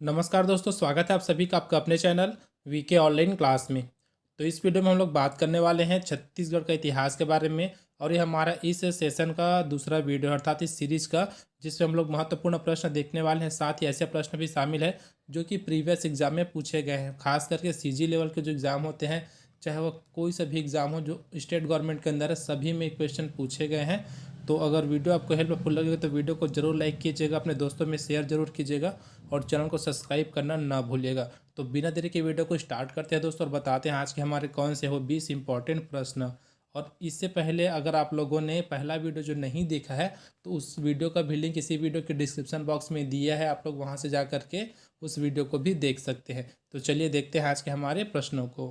नमस्कार दोस्तों, स्वागत है आप सभी का आपका अपने चैनल वीके ऑनलाइन क्लास में। तो इस वीडियो में हम लोग बात करने वाले हैं छत्तीसगढ़ का इतिहास के बारे में। और ये हमारा इस सेशन का दूसरा वीडियो अर्थात इस सीरीज का, जिसमें हम लोग महत्वपूर्ण प्रश्न देखने वाले हैं। साथ ही ऐसे प्रश्न भी शामिल है जो कि प्रीवियस एग्जाम में पूछे गए हैं। खास करके सीजी लेवल के जो एग्ज़ाम होते हैं, चाहे वो कोई सा भी एग्ज़ाम हो जो स्टेट गवर्नमेंट के अंदर है, सभी में क्वेश्चन पूछे गए हैं। तो अगर वीडियो आपको हेल्पफुल लगेगा तो वीडियो को जरूर लाइक कीजिएगा, अपने दोस्तों में शेयर जरूर कीजिएगा और चैनल को सब्सक्राइब करना ना भूलिएगा। तो बिना देरी के वीडियो को स्टार्ट करते हैं दोस्तों और बताते हैं आज के हमारे कौन से हो 20 इंपॉर्टेंट प्रश्न। और इससे पहले अगर आप लोगों ने पहला वीडियो जो नहीं देखा है तो उस वीडियो का भी लिंक इसी वीडियो के डिस्क्रिप्शन बॉक्स में दिया है, आप लोग वहां से जा करके उस वीडियो को भी देख सकते हैं। तो चलिए देखते हैं आज के हमारे प्रश्नों को।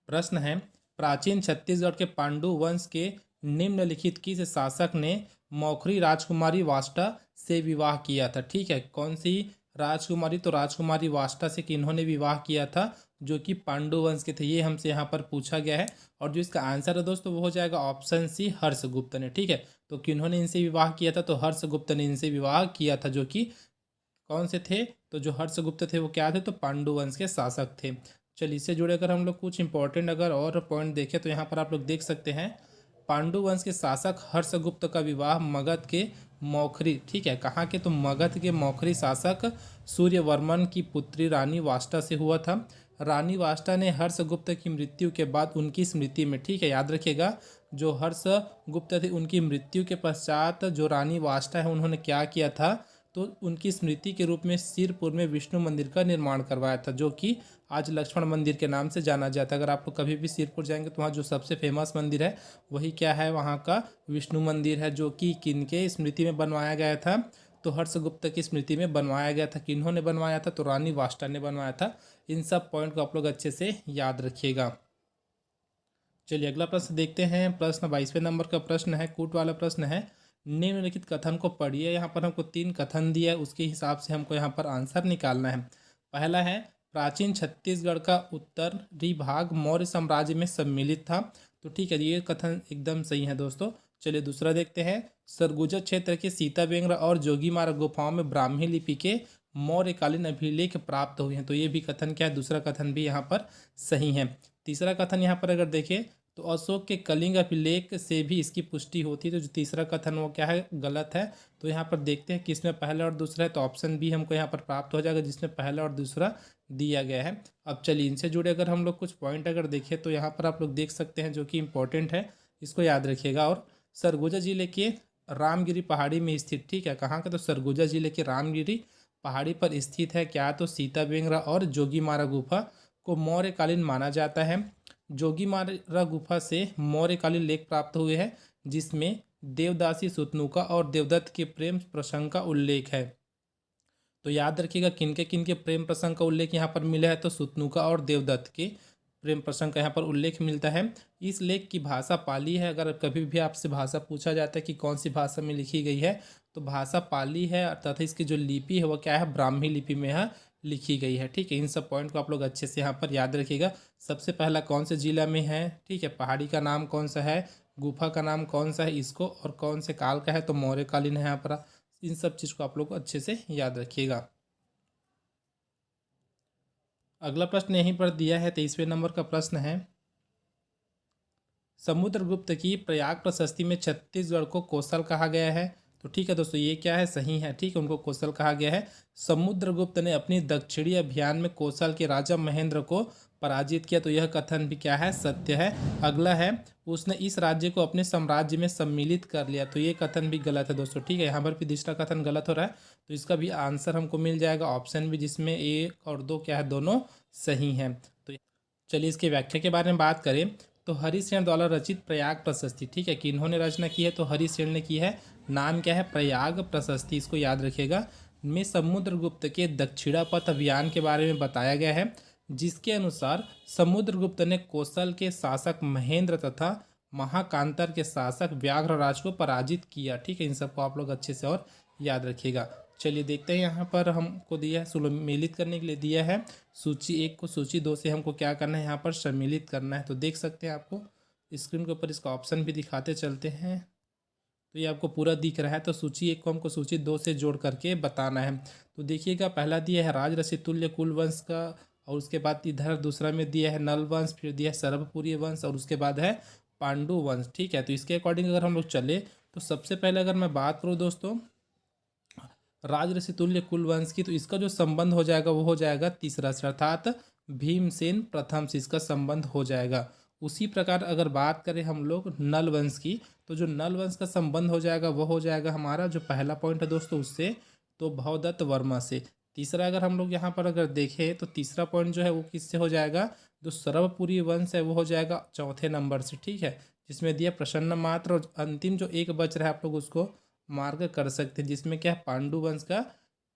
प्रश्न है, प्राचीन छत्तीसगढ़ के पांडु वंश के निम्नलिखित किस शासक ने मौखरी राजकुमारी वाष्टा से विवाह किया था। ठीक है, कौन सी राजकुमारी? तो राजकुमारी वाष्टा से किन्होंने विवाह किया था जो कि पांडु वंश के थे, ये हमसे यहाँ पर पूछा गया है। और जो इसका आंसर है दोस्तों वो हो जाएगा ऑप्शन सी, हर्षगुप्त ने। ठीक है, तो किन्होंने इनसे विवाह किया था? तो हर्षगुप्त ने इनसे विवाह किया था, जो कि कौन से थे? तो जो हर्षगुप्त थे वो क्या थे? तो पांडु वंश के शासक थे। चलिए, इससे जुड़े अगर हम लोग कुछ इंपॉर्टेंट अगर और पॉइंट देखें तो यहाँ पर आप लोग देख सकते हैं, पांडु वंश के शासक हर्षगुप्त का विवाह मगध के मौखरी, ठीक है, कहाँ के? तो मगध के मौखरी शासक सूर्यवर्मन की पुत्री रानी वाष्टा से हुआ था। रानी वाष्टा ने हर्षगुप्त की मृत्यु के बाद उनकी स्मृति में, ठीक है, याद रखिएगा, जो हर्षगुप्त थे उनकी मृत्यु के पश्चात जो रानी वाष्टा है उन्होंने क्या किया था? तो उनकी स्मृति के रूप में सिरपुर में विष्णु मंदिर का निर्माण करवाया था, जो कि आज लक्ष्मण मंदिर के नाम से जाना जाता है। अगर आप लोग कभी भी सिरपुर जाएंगे तो वहाँ जो सबसे फेमस मंदिर है वही क्या है? वहाँ का विष्णु मंदिर है, जो कि किनके स्मृति में बनवाया गया था? तो हर्षगुप्त की स्मृति में बनवाया गया था। किन्होंने बनवाया था? तो रानी वाष्टा ने बनवाया था। इन सब पॉइंट को आप लोग अच्छे से याद रखिएगा। चलिए अगला प्रश्न देखते हैं। प्रश्न 22वें नंबर का प्रश्न है, कूट वाला प्रश्न है। निम्नलिखित कथन को पढ़िए। यहाँ पर हमको 3 कथन दिया है, उसके हिसाब से हमको यहाँ पर आंसर निकालना है। पहला है, प्राचीन छत्तीसगढ़ का उत्तरी भाग मौर्य साम्राज्य में सम्मिलित था। तो ठीक है, ये कथन एकदम सही है दोस्तों। चलिए दूसरा देखते हैं, सरगुजा क्षेत्र के सीताबेंगरा और जोगीमारा गुफाओं में ब्राह्मी लिपि के मौर्यकालीन अभिलेख प्राप्त हुए हैं। तो ये भी कथन क्या है? दूसरा कथन भी यहाँ पर सही है। तीसरा कथन यहाँ पर अगर देखें तो अशोक के कलिंग अभिलेख से भी इसकी पुष्टि होती है। तो जो तीसरा कथन वो क्या है? गलत है। तो यहाँ पर देखते हैं किसमें पहला और दूसरा है, तो ऑप्शन बी हमको यहाँ पर प्राप्त हो जाएगा, जिसमें पहला और दूसरा दिया गया है। अब चलिए इनसे जुड़े अगर हम लोग कुछ पॉइंट अगर देखें तो यहाँ पर आप लोग देख सकते हैं, जो कि इंपॉर्टेंट है, इसको याद रखिएगा। और सरगुजा जिले के रामगिरी पहाड़ी में स्थित, ठीक है, कहाँ का? तो सरगुजा जिले के रामगिरी पहाड़ी पर स्थित है क्या? तो सीताबेंगरा और जोगीमारा गुफा को मौर्यकालीन माना जाता है। जोगीमारा गुफा से मौर्यकालीन लेख प्राप्त हुए हैं, जिसमें देवदासी सुतनुका और देवदत्त के प्रेम प्रसंग का उल्लेख है। तो याद रखिएगा किनके प्रेम प्रसंग का उल्लेख यहाँ पर मिला है? तो सुतनुका और देवदत्त के प्रेम प्रसंग का यहाँ पर उल्लेख मिलता है। इस लेख की भाषा पाली है। अगर कभी भी आपसे भाषा पूछा जाता है कि कौन सी भाषा में लिखी गई है, तो भाषा पाली है, तथा इसकी जो लिपि है वो क्या है? ब्राह्मी लिपि में है लिखी गई है। ठीक है, इन सब पॉइंट को आप लोग अच्छे से यहाँ पर याद रखिएगा। सबसे पहला कौन से जिला में है? ठीक है, पहाड़ी का नाम कौन सा है, गुफा का नाम कौन सा है, इसको, और कौन से काल का है? तो मौर्यकालीन है यहाँ पर। इन सब चीज़ को आप लोग अच्छे से याद रखिएगा। अगला प्रश्न यहीं पर दिया है, 23वें नंबर का प्रश्न है, समुद्रगुप्त की प्रयाग प्रशस्ति में छत्तीसगढ़ को कौशल कहा गया है। तो ठीक है दोस्तों, ये क्या है? सही है। ठीक है, उनको कौशल कहा गया है। समुद्रगुप्त ने अपनी दक्षिणी अभियान में कौशल के राजा महेंद्र को पराजित किया। तो यह कथन भी क्या है? सत्य है। अगला है, उसने इस राज्य को अपने साम्राज्य में सम्मिलित कर लिया। तो ये कथन भी गलत है दोस्तों। ठीक है, यहाँ पर भी दूसरा कथन गलत हो रहा है। तो इसका भी आंसर हमको मिल जाएगा ऑप्शन भी, जिसमें 1 और 2 क्या है? दोनों सही हैं। तो चलिए इसकी व्याख्या के बारे में बात करें तो हरिसेन द्वारा रचित प्रयाग प्रशस्ति, ठीक है, कि इन्होंने रचना की है? तो हरिसेन ने की है। नाम क्या है? प्रयाग प्रशस्ति, इसको याद रखिएगा। में समुद्रगुप्त के दक्षिणापथ अभियान के बारे में बताया गया है, जिसके अनुसार समुद्रगुप्त ने कौशल के शासक महेंद्र तथा महाकांतर के शासक व्याघ्रराज को पराजित किया। ठीक है, इन सबको आप लोग अच्छे से और याद रखिएगा। चलिए देखते हैं, यहाँ पर हमको दिया है सम्मिलित करने के लिए दिया है सूची 1 को सूची 2 से हमको क्या करना है? यहाँ पर सम्मिलित करना है। तो देख सकते हैं, आपको स्क्रीन के ऊपर इसका ऑप्शन भी दिखाते चलते हैं। तो ये आपको पूरा दिख रहा है। तो सूची 1 को हमको सूची 2 से जोड़ करके बताना है। तो देखिएगा, पहला दिया है राजऋषि तुल्य कुल वंश का, और उसके बाद इधर दूसरा में दिया है नल वंश, फिर दिया है सरभपुरी वंश, और उसके बाद है पांडु वंश। ठीक है, तो इसके अकॉर्डिंग अगर हम लोग चले तो सबसे पहले अगर मैं बात करूँ दोस्तों राजऋषि तुल्य कुल वंश की, तो इसका जो संबंध हो जाएगा वो हो जाएगा तीसरा से, अर्थात भीमसेन प्रथम से इसका संबंध हो जाएगा। उसी प्रकार अगर बात करें हम लोग नल वंश की, तो जो नल वंश का संबंध हो जाएगा वो हो जाएगा हमारा जो पहला पॉइंट है दोस्तों उससे, तो भवदत्त वर्मा से। तीसरा अगर हम लोग यहाँ पर अगर देखें तो तीसरा पॉइंट जो है वो किससे हो जाएगा, जो सरभपुरी वंश है वो हो जाएगा चौथे नंबर से। ठीक है, जिसमें दिया प्रसन्न मात्र, और अंतिम जो एक बच रहा है आप लोग उसको मार्क कर सकते हैं, जिसमें क्या है पांडु वंश का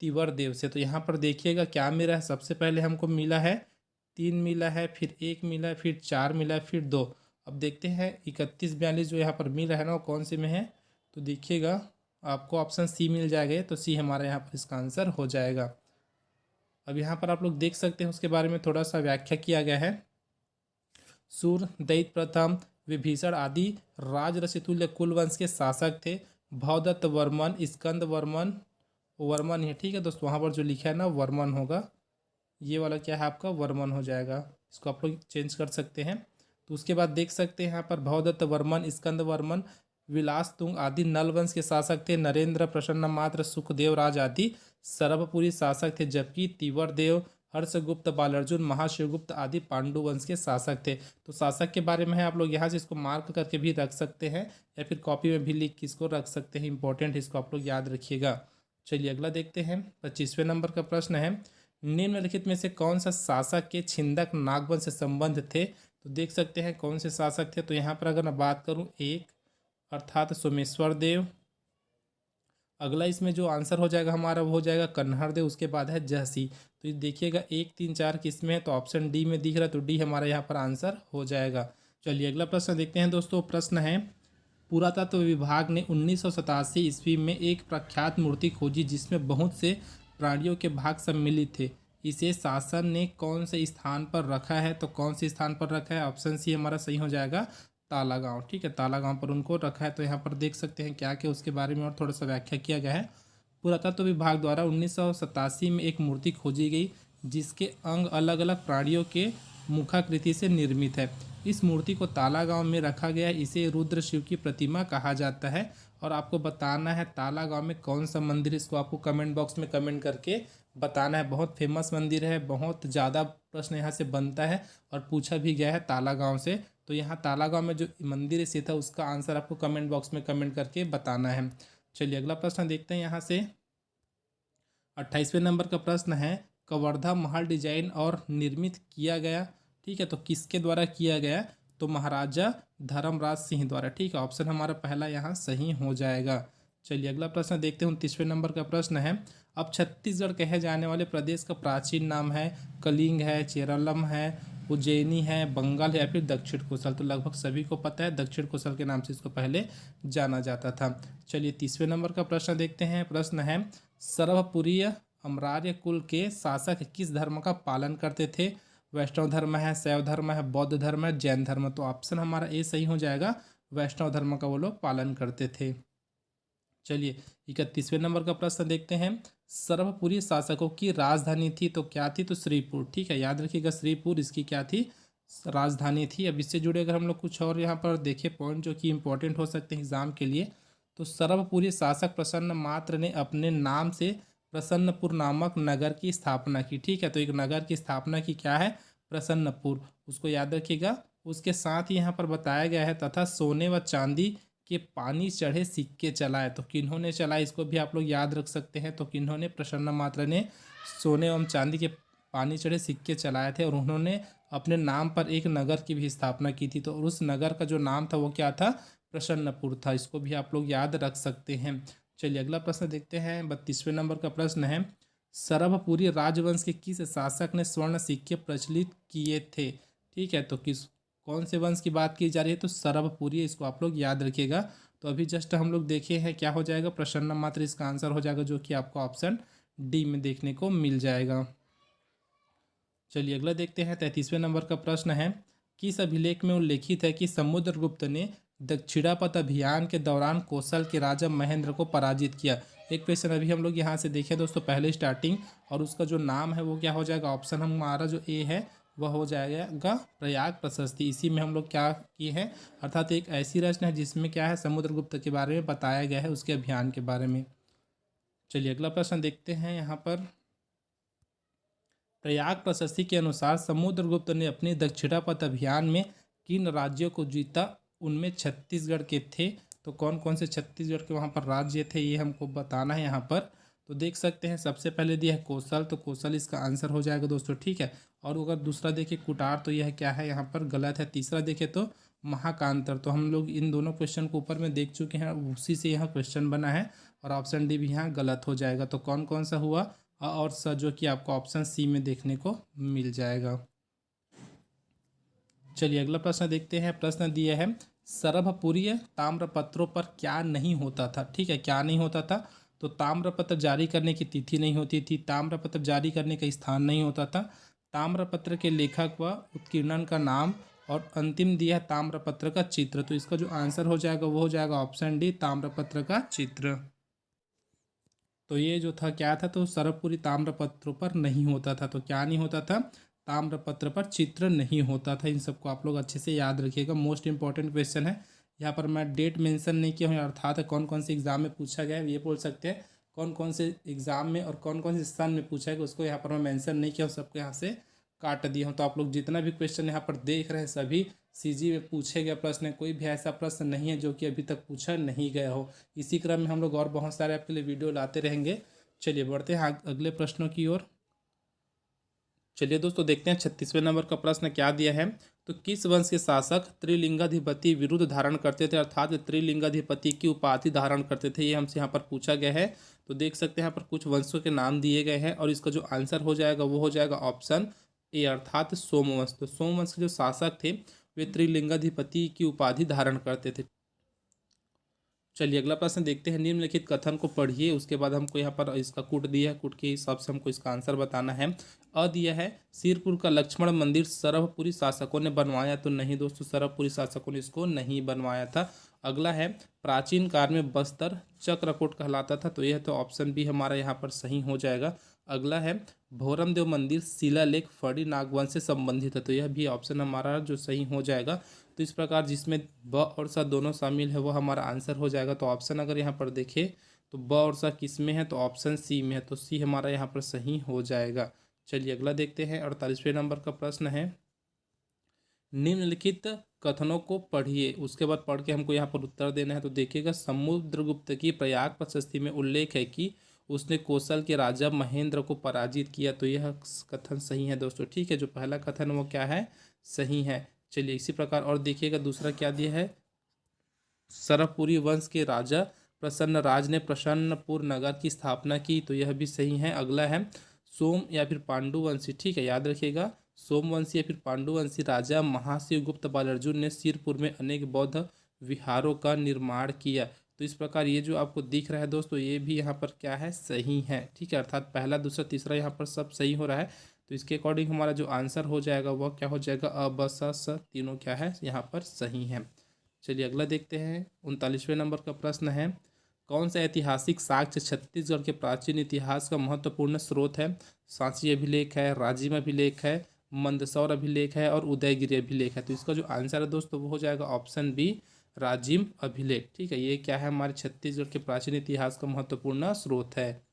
तिवर देव से। तो यहाँ पर देखिएगा क्या मिला है, सबसे पहले हमको मिला है 3 मिला है, फिर 1 मिला है, फिर 4 मिला है, फिर 2। अब देखते हैं 3142 जो यहाँ पर मिल रहा है ना वो कौन से में है, तो देखिएगा आपको ऑप्शन सी मिल जाएगा, तो सी हमारा यहाँ पर इसका आंसर हो जाएगा। अब यहाँ पर आप लोग देख सकते हैं उसके बारे में थोड़ा सा व्याख्या किया गया है। सूर, दैत्य प्रथम, विभीषण आदि राजऋषि तुल्य कुल वंश के शासक थे। भवदत्त वर्मन, स्कंद वर्मन, वर्मन है। ठीक है दोस्तों, वहाँ पर जो लिखा है ना वर्मन होगा, ये वाला क्या है आपका वर्मन हो जाएगा, इसको आप लोग चेंज कर सकते हैं। तो उसके बाद देख सकते हैं यहाँ पर भवदत्त वर्मन, स्कंद वर्मन, विलास तुंग आदि नल वंश के शासक थे। नरेंद्र, प्रसन्न मात्र, सुखदेव राज आदि सरभपुरी शासक थे, जबकि तिवरदेव, हर्षगुप्त, बालार्जुन, महाशिवगुप्त आदि पांडु वंश के शासक थे। तो शासक के बारे में है, आप लोग यहाँ से इसको मार्क करके भी रख सकते हैं या फिर कॉपी में भी लिख के इसको रख सकते हैं, इंपॉर्टेंट, इसको आप लोग याद रखिएगा। चलिए अगला देखते हैं, 25वें नंबर का प्रश्न है, निम्नलिखित में से कौन सा शासक के छिंदक नागवंश से संबंध थे। तो देख सकते हैं कौन से शासक थे, तो यहाँ पर अगर मैं बात करूँ एक, अर्थात सोमेश्वर देव। अगला इसमें जो आंसर हो जाएगा हमारा वो हो जाएगा कन्हर देव, उसके बाद है जहसी। तो ये देखिएगा 1, 3, 4 किस में है, तो ऑप्शन डी में दिख रहा है, तो डी हमारा यहाँ पर आंसर हो जाएगा। चलिए अगला प्रश्न देखते हैं दोस्तों। प्रश्न है, पुरातत्व विभाग ने 1987 ईस्वी में एक प्रख्यात मूर्ति खोजी जिसमें बहुत से प्राणियों के भाग सम्मिलित थे। इसे शासन ने कौन से स्थान पर रखा है, तो कौन से स्थान पर रखा है, ऑप्शन सी हमारा सही हो जाएगा ताला गांव। ठीक है, ताला गांव पर उनको रखा है। तो यहाँ पर देख सकते हैं क्या क्या उसके बारे में और थोड़ा सा व्याख्या किया गया है। पुरातत्व विभाग द्वारा 1987 में एक मूर्ति खोजी गई जिसके अंग अलग अलग प्राणियों के मुखाकृति से निर्मित है। इस मूर्ति को ताला गांव में रखा गया है। इसे रुद्र शिव की प्रतिमा कहा जाता है। और आपको बताना है ताला गांव में कौन सा मंदिर, इसको आपको कमेंट बॉक्स में कमेंट करके बताना है। बहुत फेमस मंदिर है, बहुत ज़्यादा प्रश्न यहाँ से बनता है और पूछा भी गया है ताला गांव से। तो यहाँ ताला गांव में जो मंदिर स्थित है उसका आंसर आपको कमेंट बॉक्स में कमेंट करके बताना है। चलिए अगला प्रश्न देखते हैं यहाँ से। 28वें नंबर का प्रश्न है, कवर्धा महल डिजाइन और निर्मित किया गया, ठीक है, तो किसके द्वारा किया गया, तो महाराजा धर्मराज सिंह द्वारा। ठीक है, ऑप्शन हमारा पहला यहाँ सही हो जाएगा। चलिए अगला प्रश्न देखते हैं। 29वें नंबर का प्रश्न है, अब छत्तीसगढ़ कहे जाने वाले प्रदेश का प्राचीन नाम है, कलिंग है, चेरलम है, उज्जैनी है, बंगाल है, या फिर दक्षिण कुशल। तो लगभग सभी को पता है दक्षिण कुशल के नाम से इसको पहले जाना जाता था। चलिए 30वें नंबर का प्रश्न देखते हैं। प्रश्न है, सरभपुरी अमरार्य कुल के शासक किस धर्म का पालन करते थे। वैष्णव धर्म है, शैव धर्म है, बौद्ध धर्म है, जैन धर्म। तो ऑप्शन हमारा ए सही हो जाएगा, वैष्णव धर्म का वो लोग पालन करते थे। चलिए 31वें नंबर का प्रश्न देखते हैं। सर्वपुरी शासकों की राजधानी थी, तो क्या थी, तो श्रीपुर। ठीक है, याद रखिएगा श्रीपुर इसकी क्या थी, राजधानी थी। अब इससे जुड़े अगर हम लोग कुछ और यहाँ पर देखें पॉइंट जो कि इंपॉर्टेंट हो सकते हैं एग्जाम के लिए, तो सर्वपुरी शासक प्रसन्न मात्र ने अपने नाम से प्रसन्नपुर नामक नगर की स्थापना की। ठीक है, तो एक नगर की स्थापना की क्या है, प्रसन्नपुर, उसको याद रखिएगा। उसके साथ ही यहाँ पर बताया गया है, तथा सोने व चांदी के पानी चढ़े सिक्के चलाए। तो किन्होंने चलाए, इसको भी आप लोग याद रख सकते हैं। तो किन्होंने, प्रसन्न मात्र ने सोने एवं चांदी के पानी चढ़े सिक्के चलाए थे, और उन्होंने अपने नाम पर एक नगर की भी स्थापना की थी। तो उस नगर का जो नाम था वो क्या था, प्रसन्नपुर था। इसको भी आप लोग याद रख सकते हैं। चलिए अगला प्रश्न देखते हैं। 32वें नंबर का प्रश्न है, सरभपुरी राजवंश के किस शासक ने स्वर्ण सिक्के प्रचलित किए थे। ठीक है, तो कौन से वंश की बात की जा रही है, तो सरभपुरी, इसको आप लोग याद रखिएगा। तो अभी जस्ट हम लोग देखे हैं क्या हो जाएगा, प्रसन्न मात्र इसका आंसर हो जाएगा, जो कि आपको ऑप्शन डी में देखने को मिल जाएगा। चलिए अगला देखते हैं। 33वें नंबर का प्रश्न है, किस अभिलेख में उल्लेखित है कि समुद्रगुप्त ने दक्षिणापथ अभियान के दौरान कौशल के राजा महेंद्र को पराजित किया। एक क्वेश्चन अभी हम लोग यहाँ से देखें दोस्तों, पहले स्टार्टिंग, और उसका जो नाम है वो क्या हो जाएगा, ऑप्शन हमारा जो ए है वह हो जाएगा प्रयाग प्रशस्ति। इसी में हम लोग क्या किए हैं, अर्थात एक ऐसी रचना है जिसमें क्या है, समुद्रगुप्त के बारे में बताया गया है, उसके अभियान के बारे में। चलिए अगला प्रश्न देखते हैं यहाँ पर। प्रयाग प्रशस्ति के अनुसार समुद्रगुप्त ने अपने दक्षिणापथ अभियान में किन राज्यों को जीता, उनमें छत्तीसगढ़ के थे। तो कौन कौन से छत्तीसगढ़ के वहाँ पर राज्य थे ये हमको बताना है यहाँ पर। तो देख सकते हैं सबसे पहले दिया है कौशल, तो कौशल इसका आंसर हो जाएगा दोस्तों, ठीक है। और अगर दूसरा देखें कुटार, तो यह क्या है यहाँ पर गलत है। तीसरा देखें तो महाकांतर, तो हम लोग इन दोनों क्वेश्चन को ऊपर में देख चुके हैं, उसी से यहाँ क्वेश्चन बना है, और ऑप्शन डी भी यहाँ गलत हो जाएगा। तो कौन कौन सा हुआ अ और स, जो कि आपको ऑप्शन सी में देखने को मिल जाएगा। चलिए अगला प्रश्न देखते हैं। प्रश्न दिया है सर्वपुरीय ताम्रपत्रों पर क्या नहीं होता था, ठीक है, क्या नहीं होता था। तो ताम्रपत्र जारी करने की तिथि नहीं होती थी, ताम्रपत्र जारी करने का स्थान नहीं होता था, ताम्रपत्र के लेखक व उत्कीर्णन का नाम, और अंतिम दिया है ताम्रपत्र का चित्र। तो इसका जो आंसर हो जाएगा वो हो जाएगा ऑप्शन डी, ताम्रपत्र का चित्र। तो ये जो था क्या था, तो सर्वपुरी ताम्रपत्रों पर नहीं होता था। तो क्या नहीं होता था, ताम्रपत्र पर चित्र नहीं होता था। इन सबको आप लोग अच्छे से याद रखिएगा, मोस्ट इंपॉर्टेंट क्वेश्चन है। यहाँ पर मैं डेट मेंशन नहीं किया हूँ, अर्थात कौन कौन से एग्जाम में पूछा गया है ये बोल सकते हैं, कौन कौन से एग्जाम में और कौन कौन से सन में पूछा है, उसको यहाँ पर मैं मेंशन नहीं किया हूँ, सबको यहाँ से काट दिया हूँ। तो आप लोग जितना भी क्वेश्चन यहाँ पर देख रहे हैं सभी सीजी में पूछे गए प्रश्न है, कोई भी ऐसा प्रश्न नहीं है जो कि अभी तक पूछा नहीं गया हो। इसी क्रम में हम लोग और बहुत सारे आपके लिए वीडियो लाते रहेंगे। चलिए बढ़ते हैं अगले प्रश्नों की ओर। चलिए दोस्तों देखते हैं 36वें नंबर का प्रश्न क्या दिया है। तो किस वंश के शासक त्रिलिंगाधिपति विरुद्ध धारण करते थे, अर्थात त्रिलिंगाधिपति की उपाधि धारण करते थे, ये हमसे यहाँ पर पूछा गया है। तो देख सकते हैं यहाँ पर कुछ वंशों के नाम दिए गए हैं, और इसका जो आंसर हो जाएगा वो हो जाएगा ऑप्शन ए, अर्थात सोमवंश। तो सोमवंश के जो शासक थे वे त्रिलिंगाधिपति की उपाधि धारण करते थे। चलिए अगला प्रश्न देखते हैं। निम्नलिखित कथन को पढ़िए, उसके बाद हमको यहाँ पर इसका कूट दिया है, कूट के हिसाब से हमको इसका आंसर बताना है। अ दिया है सिरपुर का लक्ष्मण मंदिर सर्वपुरी शासकों ने बनवाया, तो नहीं दोस्तों, सर्वपुरी शासकों ने इसको नहीं बनवाया था। अगला है प्राचीन काल में बस्तर चक्रकोट कहलाता था, तो यह तो ऑप्शन बी हमारा यहाँ पर सही हो जाएगा। अगला है भोरमदेव मंदिर शिलालेख फड़ी नागवंश से संबंधित है, तो यह भी ऑप्शन हमारा जो सही हो जाएगा। तो इस प्रकार जिसमें ब और स दोनों शामिल है वो हमारा आंसर हो जाएगा। तो ऑप्शन अगर यहाँ पर देखें तो ब और स किस में है, तो ऑप्शन सी में है, तो सी हमारा यहाँ पर सही हो जाएगा। चलिए अगला देखते हैं। 48वें नंबर का प्रश्न है, निम्नलिखित कथनों को पढ़िए, उसके बाद पढ़ के हमको यहाँ पर उत्तर देना है। तो देखिएगा, समुद्रगुप्त की प्रयाग प्रशस्ति में उल्लेख है कि उसने कौशल के राजा महेंद्र को पराजित किया, तो यह कथन सही है दोस्तों, ठीक है। जो पहला कथन वो क्या है, सही है। चलिए इसी प्रकार और देखिएगा दूसरा क्या दिया है, सरवपुरी वंश के राजा प्रसन्न राज ने प्रसन्नपुर नगर की स्थापना की, तो यह भी सही है। अगला है सोम या फिर पांडुवंशी, ठीक है, याद रखिएगा, सोमवंशी या फिर पांडुवंशी राजा महाशिवगुप्त बालार्जुन ने सिरपुर में अनेक बौद्ध विहारों का निर्माण किया। तो इस प्रकार ये जो आपको दिख रहा है दोस्तों, ये भी यहाँ पर क्या है, सही है, ठीक है, अर्थात पहला दूसरा तीसरा यहाँ पर सब सही हो रहा है। तो इसके अकॉर्डिंग हमारा जो आंसर हो जाएगा वह क्या हो जाएगा, अ ब स तीनों क्या है यहाँ पर सही है। चलिए अगला देखते हैं। 39वें नंबर का प्रश्न है, कौन सा ऐतिहासिक साक्ष्य छत्तीसगढ़ के प्राचीन इतिहास का महत्वपूर्ण स्रोत है। सांची अभिलेख है, राजिम अभिलेख है, मंदसौर अभिलेख है और उदयगिरी अभिलेख है। तो इसका जो आंसर है दोस्तों वो हो जाएगा ऑप्शन बी, राजिम अभिलेख, ठीक है। ये क्या है, हमारे छत्तीसगढ़ के प्राचीन इतिहास का महत्वपूर्ण स्रोत है।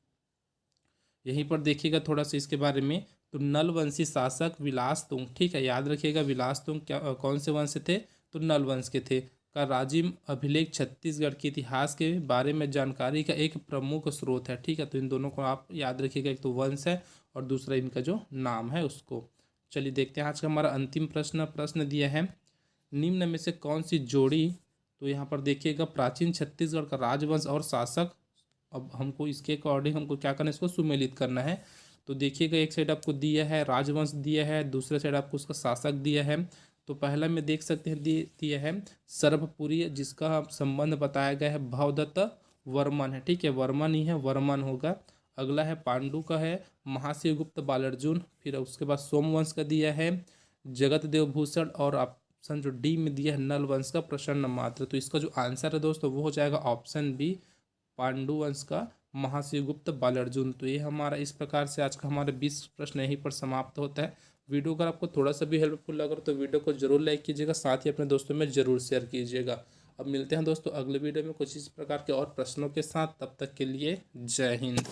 यहीं पर देखिएगा थोड़ा सा इसके बारे में। तो नलवंशी शासक विलासतुंग, ठीक है, याद रखिएगा विलासतुंग क्या कौन से वंश थे, तो नल वंश के थे। का राजिम अभिलेख छत्तीसगढ़ के इतिहास के बारे में जानकारी का एक प्रमुख स्रोत है, ठीक है। तो इन दोनों को आप याद रखिएगा, एक तो वंश है और दूसरा इनका जो नाम है उसको। चलिए देखते हैं आज का हमारा अंतिम प्रश्न दिया है, निम्न में से कौन सी जोड़ी, तो यहाँ पर देखिएगा प्राचीन छत्तीसगढ़ का राजवंश और शासक। अब हमको इसके अकॉर्डिंग हमको क्या करना है, इसको सुमेलित करना है। तो देखिएगा एक साइड आपको दिया है राजवंश दिया है, दूसरे साइड आपको उसका शासक दिया है। तो पहला में देख सकते हैं दिया है सर्वपुरी, जिसका संबंध बताया गया है भवदत्त वर्मन है, ठीक है, वर्मन ही है, वर्मन होगा। अगला है पांडु का है महाशिवगुप्त बालार्जुन, फिर उसके बाद सोमवंश का दिया है जगत देव भूषण, और आप ऑप्शन जो डी में दिया है नल वंश का प्रसन्न मात्र, तो इसका जो आंसर है दोस्तों वो हो जाएगा ऑप्शन बी, पांडु वंश का महाशिवगुप्त बालार्जुन। तो ये हमारा इस प्रकार से आज का हमारे 20 प्रश्न यहीं पर समाप्त होता है। वीडियो अगर आपको थोड़ा सा भी हेल्पफुल लगा तो वीडियो को जरूर लाइक कीजिएगा, साथ ही अपने दोस्तों में जरूर शेयर कीजिएगा। अब मिलते हैं दोस्तों अगले वीडियो में कुछ इस प्रकार के और प्रश्नों के साथ, तब तक के लिए जय हिंद।